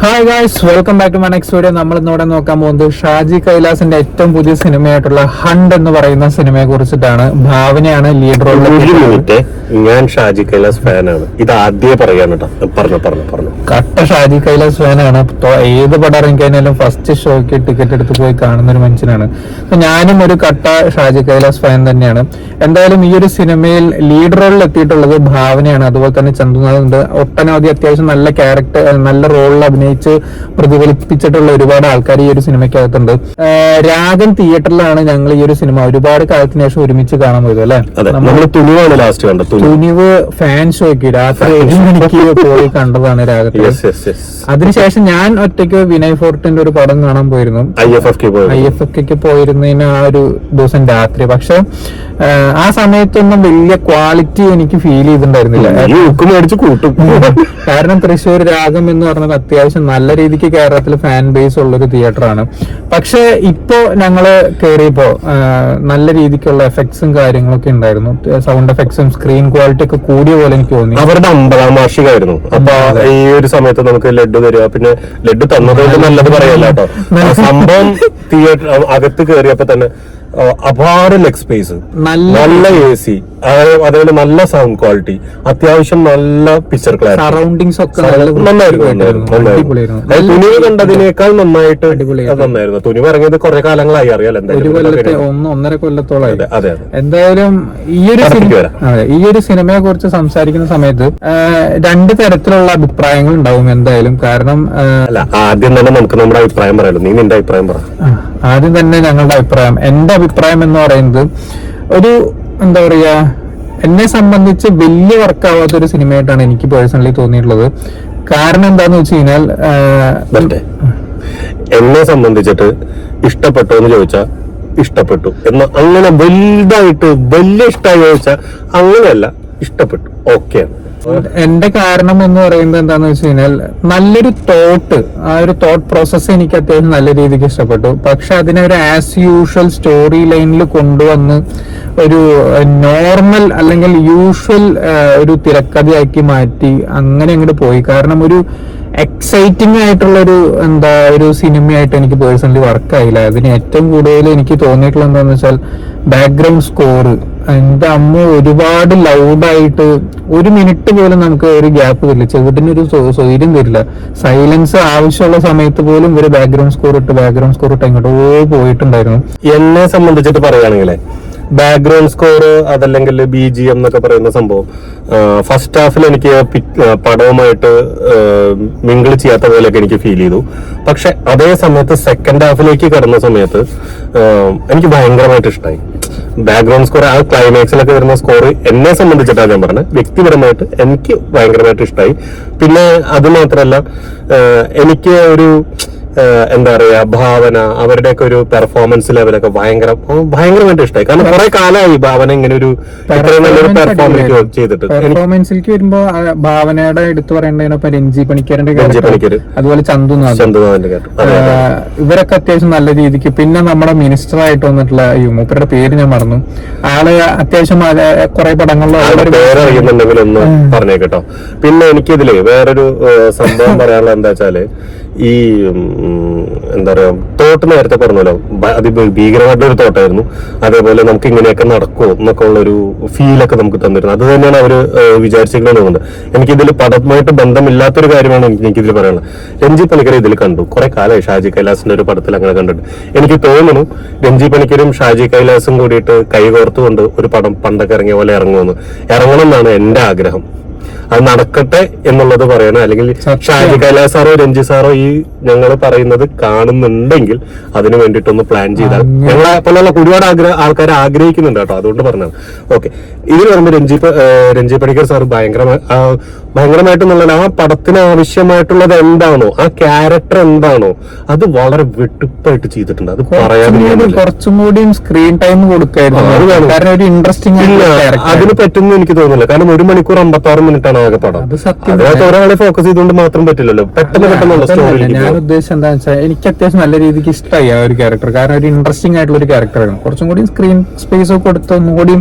Hi guys, welcome back to my next video. നമ്മൾ ഇന്നിവിടെ നോക്കാൻ പോകുന്നത് ഷാജി കൈലാസിന്റെ ഏറ്റവും പുതിയ സിനിമയായിട്ടുള്ള ഹണ്ട് എന്ന് പറയുന്ന സിനിമയെ കുറിച്ചിട്ടാണ്. ഭാവനയാണ് ലീഡ് റോൾ. ഞാൻ ഷാജി കൈലാസ് ഫാനാണ്. ഇത് ആദ്യമേ പറയാൻ പറഞ്ഞു കട്ട ഷാജി കൈലാസ് ഫാനാണ്. ഏത് പടം ഇറങ്ങിക്കഴിഞ്ഞാലും ഫസ്റ്റ് ഷോയ്ക്ക് ടിക്കറ്റ് എടുത്ത് പോയി കാണുന്ന ഒരു മനുഷ്യനാണ്. ഞാനും ഒരു കട്ട ഷാജി കൈലാസ് ഫാൻ തന്നെയാണ്. എന്തായാലും ഈ ഒരു സിനിമയിൽ ലീഡ് റോളിൽ എത്തിയിട്ടുള്ളത് ഭാവനയാണ്. അതുപോലെ തന്നെ ചന്തുനാഥുണ്ട്. ഒട്ടനവധി അത്യാവശ്യം നല്ല ക്യാരക്ടർ, നല്ല റോളിൽ അഭിനയിച്ച് പ്രതിഫലിപ്പിച്ചിട്ടുള്ള ഒരുപാട് ആൾക്കാർ ഈ ഒരു സിനിമയ്ക്കകത്തുണ്ട്. രാഗം തിയേറ്ററിലാണ് ഞങ്ങൾ ഈ ഒരു സിനിമ ഒരുപാട് കാലത്തിന് ശേഷം ഒരുമിച്ച് കാണാൻ പോയത് അല്ലെ. തുനിവ് ഫാൻ ഷോയ്ക്ക് രാത്രി 7 മണിക്ക് പോയി കണ്ടതാണ് രാഗത്തിൽ. അതിനുശേഷം ഞാൻ ഒറ്റയ്ക്ക് വിനയ് ഫോർട്ടിന്റെ ഒരു പടം കാണാൻ പോയിരുന്നു. IFFK പോയിരുന്നതിന് ആ ഒരു ദിവസം രാത്രി. പക്ഷെ ആ സമയത്തൊന്നും വലിയ ക്വാളിറ്റി എനിക്ക് ഫീൽ ചെയ്തിട്ടുണ്ടായിരുന്നില്ല. കാരണം തൃശ്ശൂർ രാഗം എന്ന് പറഞ്ഞത് അത്യാവശ്യം നല്ല രീതിക്ക് കേരളത്തിൽ ഫാൻ ബേസ് ഉള്ളൊരു തിയേറ്ററാണ്. പക്ഷെ ഇപ്പോ ഞങ്ങള് കയറിയപ്പോ നല്ല രീതിക്കുള്ള എഫക്ട്സും കാര്യങ്ങളൊക്കെ ഉണ്ടായിരുന്നു. സൗണ്ട് എഫക്ട്സും സ്ക്രീൻ ക്വാളിറ്റി ഒക്കെ കൂടിയ പോലെ എനിക്ക് തോന്നി. അവരുടെ 50ാം വാർഷികമായിരുന്നു. അപ്പൊ ഈ ഒരു സമയത്ത് നമുക്ക് ലഡ്ഡു തരിക, പിന്നെ ലഡ്ഡു തന്നതുകൊണ്ട് നല്ലത് പറയല്ല കേട്ടോ. സംഭവം തിയേറ്റർ അകത്ത് കയറിയപ്പോ തന്നെ അപാര ലെഗ് സ്പേസ്, നല്ല AC, അതേപോലെ നല്ല സൗണ്ട് ക്വാളിറ്റി, അത്യാവശ്യം നല്ല പിക്ചർ ക്ലാരിറ്റി, സറൗണ്ടിങ്സ് ഒക്കെ നന്നായിരുന്നു. തുനിവ് കണ്ടതിനേക്കാൾ നന്നായിരുന്നു. തുനിവ് ഇറങ്ങിയത് കുറെ കാലങ്ങളായി അറിയാലോ, ഒന്നര കൊല്ലത്തോളായി. അതെ. എന്തായാലും ഈ ഒരു സിനിമയെ കുറിച്ച് സംസാരിക്കുന്ന സമയത്ത് രണ്ട് തരത്തിലുള്ള അഭിപ്രായങ്ങൾ ഉണ്ടാവും എന്തായാലും. കാരണം ആദ്യം തന്നെ നമുക്ക് നമ്മുടെ അഭിപ്രായം പറയാലോ. നീ നിന്റെ അഭിപ്രായം പറ. ആദ്യം തന്നെ ഞങ്ങളുടെ അഭിപ്രായം, എന്റെ അഭിപ്രായം എന്ന് പറയുന്നത് ഒരു എന്താ പറയാ, എന്നെ സംബന്ധിച്ച് വലിയ വർക്കാവാത്തൊരു സിനിമയായിട്ടാണ് എനിക്ക് പേഴ്സണലി തോന്നിയിട്ടുള്ളത്. കാരണം എന്താന്ന് വെച്ച് കഴിഞ്ഞാൽ എന്നെ സംബന്ധിച്ചിട്ട് ഇഷ്ടപ്പെട്ടോ എന്ന് ചോദിച്ചാൽ ഇഷ്ടപ്പെട്ടു എന്ന്, അങ്ങനെ വലുതായിട്ട് വലിയ ഇഷ്ടമായി ചോദിച്ചാൽ അങ്ങനെയല്ല, ഇഷ്ടപ്പെട്ടു, ഓക്കെ. എന്റെ കാരണം എന്ന് പറയുന്നത് എന്താന്ന് വെച്ച് കഴിഞ്ഞാൽ നല്ലൊരു തോട്ട്, ആ ഒരു തോട്ട് പ്രോസസ്സ് എനിക്ക് അത്യാവശ്യം നല്ല രീതിക്ക് ഇഷ്ടപ്പെട്ടു. പക്ഷെ അതിനെ ഒരു ആസ് യൂഷ്വൽ സ്റ്റോറി ലൈനിൽ കൊണ്ടുവന്ന് ഒരു നോർമൽ അല്ലെങ്കിൽ യൂഷ്വൽ ഒരു തിരക്കഥയാക്കി മാറ്റി അങ്ങനെ അങ്ങോട്ട് പോയി. കാരണം ഒരു എക്സൈറ്റിംഗ് ആയിട്ടുള്ള ഒരു സിനിമയായിട്ട് എനിക്ക് പേഴ്സണലി വർക്കായില്ല. അതിന് ഏറ്റവും കൂടുതൽ എനിക്ക് തോന്നിയിട്ടുള്ള എന്താന്ന് വെച്ചാൽ ബാക്ക്ഗ്രൗണ്ട് സ്കോർ. എന്റെ അമ്മ ഒരുപാട് ലൗഡായിട്ട് 1 മിനിറ്റ് പോലും നമുക്ക് ഒരു ഗ്യാപ്പ് തരില്ല, ചെവിടിനൊരു സ്വൈര്യം തരില്ല. സൈലൻസ് ആവശ്യമുള്ള സമയത്ത് പോലും ഒരു ബാക്ക്ഗ്രൗണ്ട് സ്കോർ ഇട്ട് ഇങ്ങോട്ടോ പോയിട്ടുണ്ടായിരുന്നു. എന്നെ സംബന്ധിച്ചിട്ട് പറയുകയാണെങ്കിലേ, ബാക്ക്ഗ്രൗണ്ട് സ്കോർ അതല്ലെങ്കിൽ BGM എന്നൊക്കെ പറയുന്ന സംഭവം ഫസ്റ്റ് ഹാഫിൽ എനിക്ക് പടവുമായിട്ട് മിങ്കിൾ ചെയ്യാത്ത പോലെയൊക്കെ എനിക്ക് ഫീൽ ചെയ്തു. പക്ഷെ അതേ സമയത്ത് സെക്കൻഡ് ഹാഫിലേക്ക് കടന്ന സമയത്ത് എനിക്ക് ഭയങ്കരമായിട്ട് ഇഷ്ടമായി ബാക്ക്ഗ്രൗണ്ട് സ്കോർ. ആ ക്ലൈമാക്സിലൊക്കെ വരുന്ന സ്കോർ എന്നെ സംബന്ധിച്ചിട്ടാണ് ഞാൻ പറഞ്ഞത്, വ്യക്തിപരമായിട്ട് എനിക്ക് ഭയങ്കരമായിട്ട് ഇഷ്ടമായി. പിന്നെ അത് മാത്രമല്ല, എനിക്ക് ഒരു എന്താ പറയാ, ഭാവന, അവരുടെയൊക്കെ ഒരു പെർഫോമൻസ് ലെവലൊക്കെ ഭയങ്കരമായിട്ട് ഇഷ്ടമായി. കാരണം കുറെ കാലമായി ഭാവന ഇങ്ങനെ ഒരു പെർഫോമൻസ് ചെയ്തിട്ട്. പെർഫോമൻസിലേക്ക് വരുമ്പോ ഭാവനയുടെ എടുത്തു പറയേണ്ടതിനൊപ്പം രഞ്ജി പണിക്കർ, അതുപോലെ ചന്തുനാഥിന്റെ ഇവരൊക്കെ അത്യാവശ്യം നല്ല രീതിക്ക്. പിന്നെ നമ്മുടെ മിനിസ്റ്റർ ആയിട്ട് വന്നിട്ടുള്ള മൂപ്പരുടെ പേര് ഞാൻ മറന്നു. ആള് അത്യാവശ്യം കുറെ പടങ്ങളിലും പേരറിയുന്നുണ്ടെങ്കിൽ ഒന്ന് പറഞ്ഞേട്ടോ. പിന്നെ എനിക്കിതില് വേറൊരു സംഭവം പറയാനുള്ള എന്താ വെച്ചാല്, ഈ എന്താ പറയാ, തോട്ട് നേരത്തെ പറഞ്ഞല്ലോ, അതിഭീകരമായിട്ടൊരു തോട്ടായിരുന്നു. അതേപോലെ നമുക്ക് ഇങ്ങനെയൊക്കെ നടക്കുമോ എന്നൊക്കെ ഉള്ളൊരു ഫീലൊക്കെ നമുക്ക് തന്നിരുന്നു. അത് തന്നെയാണ് അവര് വിചാരിച്ചിരിക്കുന്നത് തോന്നുന്നത്. എനിക്കിതിൽ പടവുമായിട്ട് ബന്ധമില്ലാത്തൊരു കാര്യമാണ് എനിക്കിതിൽ പറയാനുള്ളത്. രഞ്ജി പണിക്കർ ഇതിൽ കണ്ടു, കുറെ കാലമായി ഷാജി കൈലാസിന്റെ ഒരു പടത്തിൽ അങ്ങനെ കണ്ടിട്ട്. എനിക്ക് തോന്നുന്നു രഞ്ജി പണിക്കരും ഷാജി കൈലാസും കൂടിയിട്ട് കൈകോർത്തുകൊണ്ട് ഒരു പടം പണ്ടൊക്കെ ഇറങ്ങിയ പോലെ ഇറങ്ങണം എന്നാണ് എന്റെ ആഗ്രഹം. അത് നടക്കട്ടെ എന്നുള്ളത് പറയണം. അല്ലെങ്കിൽ ഷാജി കൈലാസ് സാറോ രഞ്ജി സാറോ ഈ ഞങ്ങൾ പറയുന്നത് കാണുന്നുണ്ടെങ്കിൽ അതിന് വേണ്ടിയിട്ടൊന്ന് പ്ലാൻ ചെയ്താൽ, ഞങ്ങളെ പോലുള്ള ഒരുപാട് ആൾക്കാർ ആഗ്രഹിക്കുന്നുണ്ട് കേട്ടോ, അതുകൊണ്ട് പറഞ്ഞാണ്. ഓക്കെ, ഇതിൽ പറയുമ്പോൾ രഞ്ജി പണിക്കർ സാർ ഭയങ്കരമായിട്ടെന്നുള്ള ആ പടത്തിന് ആവശ്യമായിട്ടുള്ളത് എന്താണോ, ആ ക്യാരക്ടർ എന്താണോ, അത് വളരെ വെട്ടിപ്പായിട്ട് ചെയ്തിട്ടുണ്ട്. അത് പറയാൻ കുറച്ചും കൂടി സ്ക്രീൻ ടൈം കൊടുക്കായിരുന്നു. അതിന് പറ്റുന്നു എനിക്ക് തോന്നുന്നില്ല. കാരണം 1 മണിക്കൂർ 56 മിനിറ്റാണ് ആകെ പടം. അതിനകത്ത് ഒരാളെ ഫോക്കസ് ചെയ്തുകൊണ്ട് മാത്രം പറ്റില്ലല്ലോ, പെട്ടെന്നുള്ള സ്റ്റോറി. ഞാൻ ഉദ്ദേശിച്ചത് എന്താണെന്ന് വെച്ചാൽ, എനിക്ക് അത്യാവശ്യം നല്ല രീതിക്ക് ഇഷ്ടമായി ആ ഒരു ക്യാരക്ടർ. കാരണം ഒരു ഇൻട്രസ്റ്റിംഗ് ആയിട്ടുള്ള ഒരു ക്യാരക്ടറാണ്. കുറച്ചും കൂടി സ്ക്രീൻ സ്പേസ് ഒക്കെ കൊടുത്ത് ഒന്നുകൂടി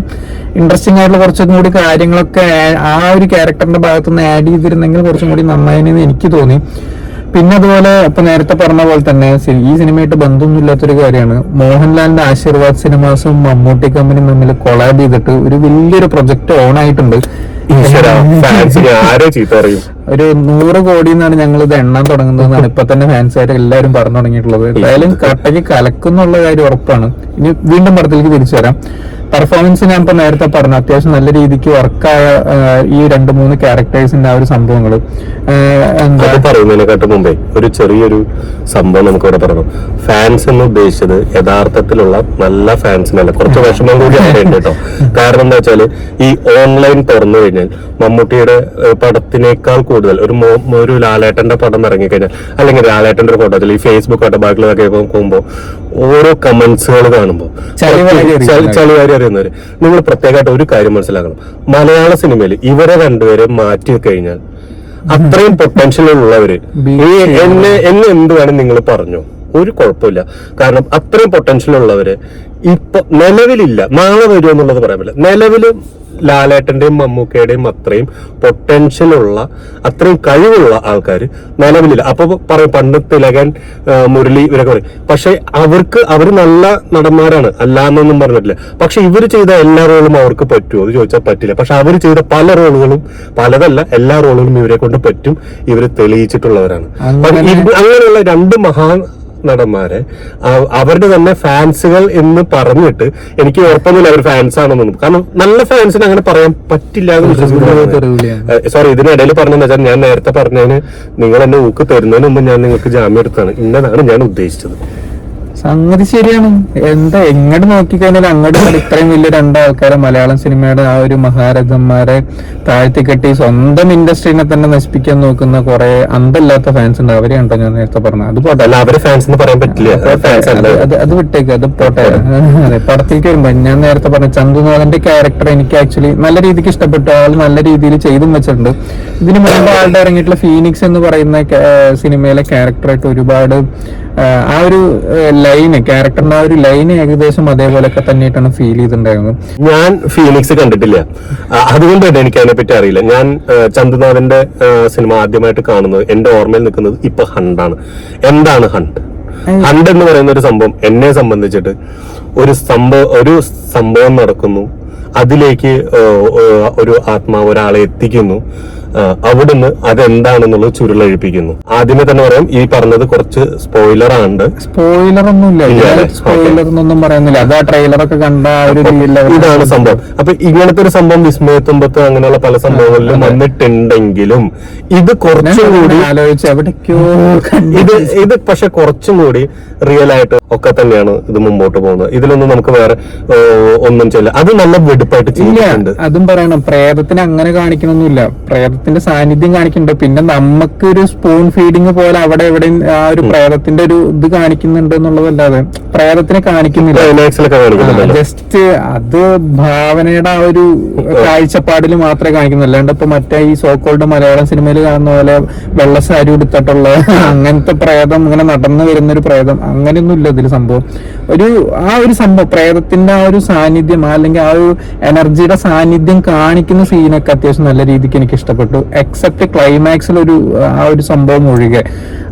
ഇൻട്രസ്റ്റിംഗ് ആയിട്ടുള്ള കുറച്ചും കൂടി കാര്യങ്ങളൊക്കെ ആ ഒരു ക്യാരക്ടറിന്റെ ഭാഗത്തുനിന്ന് ആഡ് ചെയ്തിരുന്നെങ്കിൽ കുറച്ചും കൂടി നന്നായെന്ന് എനിക്ക് തോന്നി. പിന്നെ അതുപോലെ ഇപ്പൊ നേരത്തെ പറഞ്ഞ പോലെ തന്നെ ഈ സിനിമയായിട്ട് ബന്ധമൊന്നുമില്ലാത്തൊരു കാര്യമാണ്, മോഹൻലാലിന്റെ ആശീർവാദ് സിനിമാസും മമ്മൂട്ടി കമ്പനിയും തമ്മിൽ കൊളാബ് ചെയ്തിട്ട് ഒരു വലിയൊരു പ്രൊജക്ട് ഓൺ ആയിട്ടുണ്ട്. ആരോ ചീത്ത പറയും. ഒരു 100 കോടി എന്നാണ് ഞങ്ങൾ ഇത് എണ്ണാൻ തുടങ്ങുന്നതെന്നാണ് ഇപ്പൊ തന്നെ ഫാൻസായിട്ട് എല്ലാവരും പറഞ്ഞു തുടങ്ങിയിട്ടുള്ളത്. എന്തായാലും കട്ടയ്ക്ക് കലക്കുന്നുള്ള കാര്യം ഉറപ്പാണ്. ഇനി വീണ്ടും പടത്തിലേക്ക് തിരിച്ചു വരാം. പെർഫോമൻസ് ഞാൻ ഇപ്പൊ നേരത്തെ പറഞ്ഞു, അത്യാവശ്യം നല്ല രീതിക്ക് വർക്കായ ഈ 2-3 ക്യാരക്ടേഴ്സിന്റെ ആ ഒരു സംഭവങ്ങള് പറയുന്നതിനെക്കാട്ടും മുമ്പേ ഒരു ചെറിയൊരു സംഭവം നമുക്ക് ഇവിടെ പറഞ്ഞു. ഫാൻസ് എന്ന് ഉദ്ദേശിച്ചത് യഥാർത്ഥത്തിലുള്ള നല്ല ഫാൻസിനല്ല, കുറച്ച് വിഷമം കൂടി അറിയുന്നുണ്ട് കേട്ടോ. കാരണം എന്താ വെച്ചാല് ഈ ഓൺലൈൻ തുറന്നു കഴിഞ്ഞാൽ മമ്മൂട്ടിയുടെ പടത്തിനേക്കാൾ കൂടുതൽ ഒരു ലാലേട്ടന്റെ പടം ഇറങ്ങിക്കഴിഞ്ഞാൽ, അല്ലെങ്കിൽ ലാലേട്ടന്റെ ഒരു ഫോട്ടോ ഈ ഫേസ്ബുക്ക് ആയിട്ട് ബാക്കിയുള്ളതൊക്കെ പോകുമ്പോൾ ഓരോ കമന്റ്സുകൾ കാണുമ്പോൾ ചളിവാരി അറിയുന്നവര്, നിങ്ങൾ പ്രത്യേകമായിട്ട് ഒരു കാര്യം മനസ്സിലാക്കണം. മലയാള സിനിമയിൽ ഇവരെ രണ്ടുപേരെ മാറ്റി കഴിഞ്ഞാൽ അത്രയും പൊട്ടൻഷ്യൽ ഉള്ളവര് എന്നെ എന്ത് വേണം നിങ്ങൾ പറഞ്ഞു, ഒരു കുഴപ്പമില്ല. കാരണം അത്രയും പൊട്ടൻഷ്യൽ ഉള്ളവര് ഇപ്പൊ നിലവിലില്ല. നാളെ വരുമോ എന്നുള്ളത് പറയാൻ പറ്റില്ല. നിലവില് ലാലേട്ടന്റെയും മമ്മൂക്കയുടെയും അത്രയും പൊട്ടൻഷ്യൽ ഉള്ള, അത്രയും കഴിവുള്ള ആൾക്കാർ നിലവിലില്ല. അപ്പൊ പറയും പണ്ട് തിലകൻ, മുരളി ഇവരൊക്കെ പറയും. പക്ഷെ അവർ നല്ല നടന്മാരാണ്, അല്ലാന്നൊന്നും പറഞ്ഞിട്ടില്ല. പക്ഷെ ഇവർ ചെയ്ത എല്ലാ റോളും അവർക്ക് പറ്റുമോ എന്ന് ചോദിച്ചാൽ പറ്റില്ല. പക്ഷെ അവർ ചെയ്ത പല റോളുകളും, പലതല്ല എല്ലാ റോളുകളും ഇവരെ കൊണ്ട് പറ്റും, ഇവര് തെളിയിച്ചിട്ടുള്ളവരാണ്. അങ്ങനെയുള്ള 2 മഹാ നടന്മാരെ അവരുടെ തന്നെ ഫാൻസുകൾ എന്ന് പറഞ്ഞിട്ട് എനിക്ക് ഉറപ്പൊന്നുമില്ല അവർ ഫാൻസ് ആണെന്നൊന്നും. കാരണം നല്ല ഫാൻസിന് അങ്ങനെ പറയാൻ പറ്റില്ല എന്ന് വിശ്വസിക്കുന്നു. സോറി, ഇതിനിടയിൽ പറഞ്ഞെന്ന് വെച്ചാൽ ഞാൻ നേരത്തെ പറഞ്ഞതിന് നിങ്ങൾ എന്നെ ഊക്ക് തരുന്നതിന് മുമ്പ് ഞാൻ നിങ്ങൾക്ക് ജാമ്യം എടുത്താണ്. ഇന്നതാണ് ഞാൻ ഉദ്ദേശിച്ചത്. സംഗതി ശരിയാണ്. എന്താ എങ്ങോട്ട് നോക്കിക്കഴിഞ്ഞാൽ അങ്ങോട്ട് ഇത്രയും വലിയ 2 ആൾക്കാരെ മലയാളം സിനിമയുടെ ആ ഒരു മഹാരഥന്മാരെ താഴ്ത്തിക്കെട്ടി സ്വന്തം ഇൻഡസ്ട്രീനെ തന്നെ നശിപ്പിക്കാൻ നോക്കുന്ന കുറെ അന്തല്ലാത്ത ഫാൻസ് ഉണ്ട്. അവരെ ഉണ്ടോ ഞാൻ നേരത്തെ പറഞ്ഞത്? അത് പോട്ടെ, അവരെ ഫാൻസ് എന്ന് പറയാൻ പറ്റില്ല. അത് വിട്ടേക്ക്, അത് പോട്ടെ. അതെ, പടത്തേക്ക് വരുമ്പോ ഞാൻ നേരത്തെ പറഞ്ഞ ചന്തുനാഥന്റെ ക്യാരക്ടർ എനിക്ക് ആക്ച്വലി നല്ല രീതിക്ക് ഇഷ്ടപ്പെട്ടു. ആൾ നല്ല രീതിയിൽ ചെയ്തും വെച്ചിട്ടുണ്ട്. ഇതിന് മുമ്പ് ആളുടെ ഇറങ്ങിയിട്ടുള്ള ഫീനിക്സ് എന്ന് പറയുന്ന സിനിമയിലെ ക്യാരക്ടറായിട്ട് ഒരുപാട് ആ ഒരു ലൈന്, ക്യാരക്ടറിന്റെ ആ ഒരു ലൈന് ഏകദേശം അതേപോലെയൊക്കെ തന്നെയായിട്ടാണ് ഫീൽ ചെയ്തിട്ടുണ്ടായിരുന്നത്. ഞാൻ ഫീനിക്സ് കണ്ടിട്ടില്ല, അതുകൊണ്ട് തന്നെ എനിക്ക് അതിനെപ്പറ്റി അറിയില്ല. ഞാൻ ചന്തുനാഥന്റെ സിനിമ ആദ്യമായിട്ട് കാണുന്നത്, എന്റെ ഓർമ്മയിൽ നിൽക്കുന്നത് ഇപ്പൊ ഹണ്ടാണ്. എന്താണ് ഹണ്ട്? ഹണ്ട് എന്ന് പറയുന്ന ഒരു സംഭവം എന്നെ സംബന്ധിച്ചിട്ട് ഒരു സംഭവം നടക്കുന്നു, അതിലേക്ക് ഒരു ആത്മാവ് ഒരാളെ എത്തിക്കുന്നു, അവിടുന്ന് അതെന്താണെന്നുള്ളത് ചുരുളഴിപ്പിക്കുന്നു. ആദ്യമേ തന്നെ പറയാം, ഈ പറഞ്ഞത് കുറച്ച് സ്പോയിലർ ആണ്. സ്പോയിലർ ഒന്നും പറയുന്നില്ല, അത് ആ ട്രെയിലറൊക്കെ കണ്ട ഇതാണ് സംഭവം. അപ്പൊ ഇങ്ങനത്തെ ഒരു സംഭവം വിസ്മയത്തുമ്പത്ത് അങ്ങനെയുള്ള പല സംഭവങ്ങളിലും വന്നിട്ടുണ്ടെങ്കിലും ഇത് കുറച്ചും കൂടി ആലോചിച്ച് എവിടേക്കോ ഇത് പക്ഷെ കുറച്ചും കൂടി റിയൽ ആയിട്ട് ഒക്കെ തന്നെയാണ് ഇത് മുമ്പോട്ട് പോകുന്നത്. ഇതിലൊന്നും നമുക്ക് വേറെ ഒന്നും ചെയ്യില്ല. അത് നല്ല വെടുപ്പായിട്ട് ചെയ്യുന്നുണ്ട്. അതും പറയണം, പ്രേതത്തിന് അങ്ങനെ കാണിക്കണമൊന്നുമില്ല, പ്രേതത്തിന്റെ സാന്നിധ്യം കാണിക്കുന്നുണ്ട്. പിന്നെ നമുക്ക് ഒരു സ്പൂൺ ഫീഡിങ് പോലെ അവിടെ എവിടെ ആ ഒരു പ്രേതത്തിന്റെ ഒരു ഇത് കാണിക്കുന്നുണ്ട് എന്നുള്ളതല്ലാതെ പ്രേതത്തിനെ കാണിക്കുന്നില്ല. ജസ്റ്റ് അത് ഭാവനയുടെ ആ ഒരു കാഴ്ചപ്പാടിൽ മാത്രമേ കാണിക്കുന്നുള്ളൂ. അല്ലാണ്ട് ഇപ്പൊ മറ്റേ ഈ സോക്കോൾഡ് മലയാളം സിനിമയിൽ കാണുന്ന പോലെ വെള്ള സാരി ഉടുത്തിട്ടുള്ള അങ്ങനത്തെ പ്രേതം, ഇങ്ങനെ നടന്നു വരുന്ന ഒരു പ്രേതം, അങ്ങനെയൊന്നും ഇല്ല ഇതിൽ സംഭവം. ആ ഒരു സംഭവം പ്രേതത്തിന്റെ ആ ഒരു സാന്നിധ്യം, അല്ലെങ്കിൽ ആ ഒരു എനർജിയുടെ സാന്നിധ്യം കാണിക്കുന്ന സീനൊക്കെ അത്യാവശ്യം നല്ല രീതിക്ക് എനിക്ക് ഇഷ്ടപ്പെട്ടു. എക്സെപ്റ്റ് ക്ലൈമാക്സിൽ ആ ഒരു സംഭവം ഒഴികെ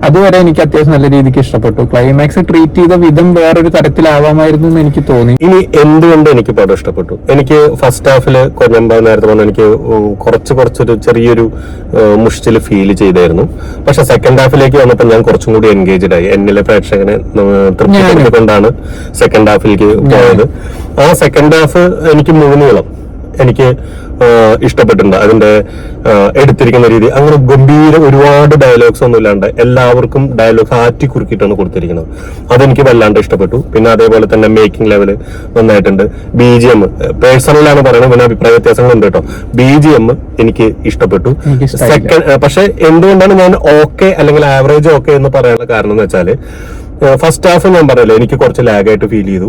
അതുവരെ എനിക്ക് അത്യാവശ്യം നല്ല രീതിക്ക് ഇഷ്ടപ്പെട്ടു. ക്ലൈമാക്സ് ട്രീറ്റ് ചെയ്ത വിധം വേറൊരു തരത്തിലാവാമായിരുന്നു എന്ന് എനിക്ക് തോന്നി. ഇനി എന്തുകൊണ്ട് എനിക്ക് പടം ഇഷ്ടപ്പെട്ടു? എനിക്ക് ഫസ്റ്റ് ഹാഫില് നേരത്തെ പറഞ്ഞ എനിക്ക് കുറച്ചൊരു ചെറിയൊരു മുഷ്ടില് ഫീൽ ചെയ്തായിരുന്നു. പക്ഷെ സെക്കൻഡ് ഹാഫിലേക്ക് വന്നപ്പോൾ ഞാൻ കുറച്ചും കൂടി എൻഗേജ്ഡ് ആയി. എന്നിലെ പ്രേക്ഷകനെ തൃപ്തിപ്പെടുത്തിക്കൊണ്ടാണ് സെക്കൻഡ് ഹാഫിലേക്ക് പോയത്. ആ സെക്കൻഡ് ഹാഫ് എനിക്ക് മുഴുവനും എനിക്ക് ഇഷ്ടപ്പെട്ടിട്ടുണ്ട്. അതിന്റെ എടുത്തിരിക്കുന്ന രീതി, അങ്ങനെ ഗംഭീര ഒരുപാട് ഡയലോഗ്സ് ഒന്നും ഇല്ലാണ്ട് എല്ലാവർക്കും ഡയലോഗ്സ് ആറ്റി കുറുക്കിയിട്ടാണ് കൊടുത്തിരിക്കുന്നത്. അതെനിക്ക് വല്ലാണ്ട് ഇഷ്ടപ്പെട്ടു. പിന്നെ അതേപോലെ തന്നെ മേക്കിംഗ് ലെവല് നന്നായിട്ടുണ്ട്. BGM പേഴ്സണലാണ് പറയുന്നത്, പിന്നെ അഭിപ്രായ വ്യത്യാസങ്ങളുണ്ട് കേട്ടോ. BGM എനിക്ക് ഇഷ്ടപ്പെട്ടു. പക്ഷെ എന്തുകൊണ്ടാണ് ഞാൻ ഓക്കെ അല്ലെങ്കിൽ ആവറേജ് ഓക്കെ എന്ന് പറയാനുള്ള കാരണം എന്ന് വെച്ചാല്, ഫസ്റ്റ് ഹാഫ് ഞാൻ പറയല്ലോ എനിക്ക് കുറച്ച് ലാഗായിട്ട് ഫീൽ ചെയ്തു.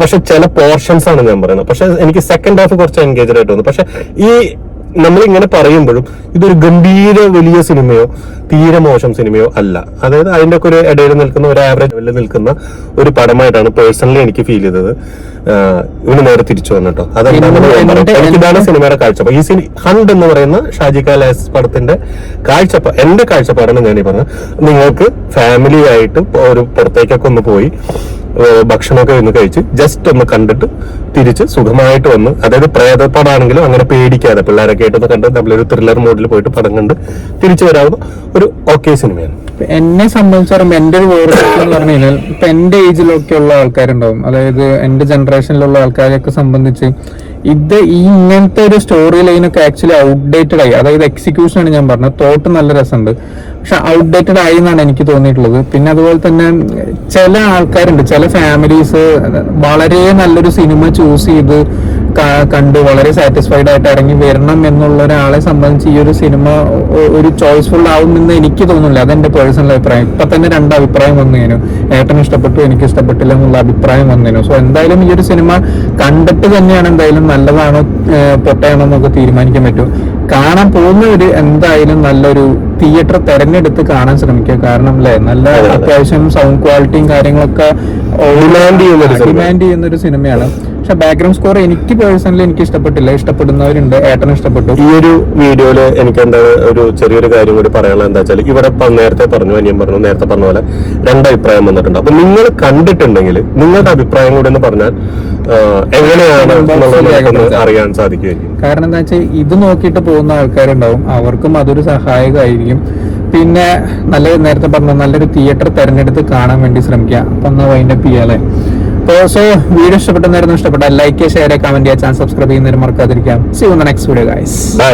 പക്ഷെ ചില പോർഷൻസ് ആണ് ഞാൻ പറയുന്നത്. പക്ഷെ എനിക്ക് സെക്കൻഡ് ഹാഫ് കുറച്ച് എൻഗേജ്ഡ് ആയിട്ട് വന്നു. പക്ഷെ ഈ നമ്മളിങ്ങനെ പറയുമ്പോഴും ഇതൊരു ഗംഭീര വലിയ സിനിമയോ തീരെ മോശം സിനിമയോ അല്ല. അതായത് അതിന്റെ ഒക്കെ ഒരു ഇടയിൽ നിൽക്കുന്ന, ഒരു ആവറേജ് ലെവലിൽ നിൽക്കുന്ന ഒരു പടമായിട്ടാണ് പേഴ്സണലി എനിക്ക് ഫീൽ ചെയ്തത്. ഇവന് നേരെ തിരിച്ചു വന്നിട്ടോ. അതെന്താണെന്ന് ഞാൻ പറയാം. എനിക്കിതാണ് സിനിമയുടെ കാഴ്ചപ്പാട്. ഈ ഹണ്ട് എന്ന് പറയുന്ന ഷാജി കൈലാസ് പടത്തിന്റെ എന്റെ കാഴ്ചപ്പാടാണ് ഞാൻ ഈ പറഞ്ഞത്. നിങ്ങൾക്ക് ഫാമിലി ആയിട്ട് ഒരു പുറത്തേക്കൊക്കെ ഒന്ന് പോയി ഭക്ഷണമൊക്കെ ഒന്ന് കഴിച്ച് ജസ്റ്റ് ഒന്ന് കണ്ടിട്ട് തിരിച്ച് സുഖമായിട്ട് വന്ന്, അതായത് പ്രേതപ്പടാണെങ്കിലും അങ്ങനെ പേടിക്കാതെ പിള്ളേരൊക്കെ ആയിട്ടൊന്ന് കണ്ട് നമ്മളൊരു ത്രില്ലർ മോഡിൽ പോയിട്ട് പടം കണ്ട് തിരിച്ചു വരാവുന്ന ഒരു ഓക്കെ സിനിമയാണ്. എന്നെ സംബന്ധിച്ചിടത്തോളം എന്റെ ഒരു വേറെ എന്ന് പറഞ്ഞു കഴിഞ്ഞാൽ ഇപ്പൊ എന്റെ ഏജിലൊക്കെ ഉള്ള ആൾക്കാരുണ്ടാവും, അതായത് എന്റെ ജനറേഷനിലുള്ള ആൾക്കാരെയൊക്കെ സംബന്ധിച്ച് ഇങ്ങനത്തെ ഒരു സ്റ്റോറി ലൈനൊക്കെ ആക്ച്വലി ഔട്ട്ഡേറ്റഡ് ആയി. അതായത് എക്സിക്യൂഷൻ ആണ് ഞാൻ പറഞ്ഞത്. തോട്ട് നല്ല രസമുണ്ട്, പക്ഷെ ഔട്ട്ഡേറ്റഡ് ആയി എന്നാണ് എനിക്ക് തോന്നിയിട്ടുള്ളത്. പിന്നെ അതുപോലെ തന്നെ ചില ആൾക്കാരുണ്ട്, ചില ഫാമിലീസ് വളരെ നല്ലൊരു സിനിമ ചൂസ് ചെയ്ത് കണ്ട് വളരെ സാറ്റിസ്ഫൈഡ് ആയിട്ട് ഇറങ്ങി വരണം എന്നുള്ള ഒരാളെ സംബന്ധിച്ച് ഈ ഒരു സിനിമ ഒരു ചോയ്സ്ഫുൾ ആവുമെന്ന് എനിക്ക് തോന്നുന്നില്ല. അതെന്റെ പേഴ്സണൽ അഭിപ്രായം. ഇപ്പൊ തന്നെ 2 അഭിപ്രായം വന്നേനു, ഏട്ടന് ഇഷ്ടപ്പെട്ടു, എനിക്ക് ഇഷ്ടപ്പെട്ടില്ല എന്നുള്ള അഭിപ്രായം വന്നേനു. സോ എന്തായാലും ഈ ഒരു സിനിമ കണ്ടിട്ട് തന്നെയാണ് എന്തായാലും നല്ലതാണോ പൊട്ടയാണോ എന്നൊക്കെ തീരുമാനിക്കാൻ പറ്റും. കാണാൻ പോകുന്നവര് എന്തായാലും നല്ലൊരു തിയേറ്റർ തെരഞ്ഞെടുത്ത് കാണാൻ ശ്രമിക്കുക. കാരണം അല്ലെ, നല്ല അത്യാവശ്യം സൗണ്ട് ക്വാളിറ്റിയും കാര്യങ്ങളൊക്കെ ഡിമാൻഡ് ചെയ്യുന്ന ഒരു സിനിമയാണ്. പക്ഷെ ബാക്ക്ഗ്രൗണ്ട് സ്കോർ എനിക്ക് പേഴ്സണലി എനിക്ക് ഇഷ്ടപ്പെട്ടില്ല. ഇഷ്ടപ്പെടുന്നവരുണ്ട്, ഏട്ടന് ഇഷ്ടപ്പെട്ടു. ഈ ഒരു വീഡിയോയില് എനിക്ക് എന്താ ഒരു ചെറിയൊരു കാര്യം കൂടി പറയാനുള്ളത് എന്താ വെച്ചാൽ, ഇവിടെ നേരത്തെ പറഞ്ഞു, അനിയൻ പറഞ്ഞു, നേരത്തെ പറഞ്ഞ പോലെ 2 അഭിപ്രായം വന്നിട്ടുണ്ട്. അപ്പൊ നിങ്ങൾ കണ്ടിട്ടുണ്ടെങ്കിൽ നിങ്ങളുടെ അഭിപ്രായം കൂടി എന്ന് പറഞ്ഞാൽ എങ്ങനെയാണ് അറിയാൻ സാധിക്കുമായിരിക്കും. കാരണം എന്താ വെച്ചാൽ ഇത് നോക്കിയിട്ട് പോകുന്ന ആൾക്കാരുണ്ടാവും, അവർക്കും അതൊരു സഹായകമായിരിക്കും. പിന്നെ നേരത്തെ പറഞ്ഞ നല്ലൊരു തിയേറ്റർ തെരഞ്ഞെടുത്ത് കാണാൻ വേണ്ടി ശ്രമിക്കുക. അപ്പൊ എന്നാ വൈൻഡപ്പ് ചെയ്യാല്ലേ. സോ വീഡിയോ ഇഷ്ടപ്പെട്ട ലൈക്ക് ചെയ്യുക, ഷെയർ ചെയ്യുക, കമന്റ് ചെയ്യുക, ചാനൽ സബ്സ്ക്രൈബ് ചെയ്യുന്നവർ മറക്കാതിരിക്കാം. See you in the next video guys. By.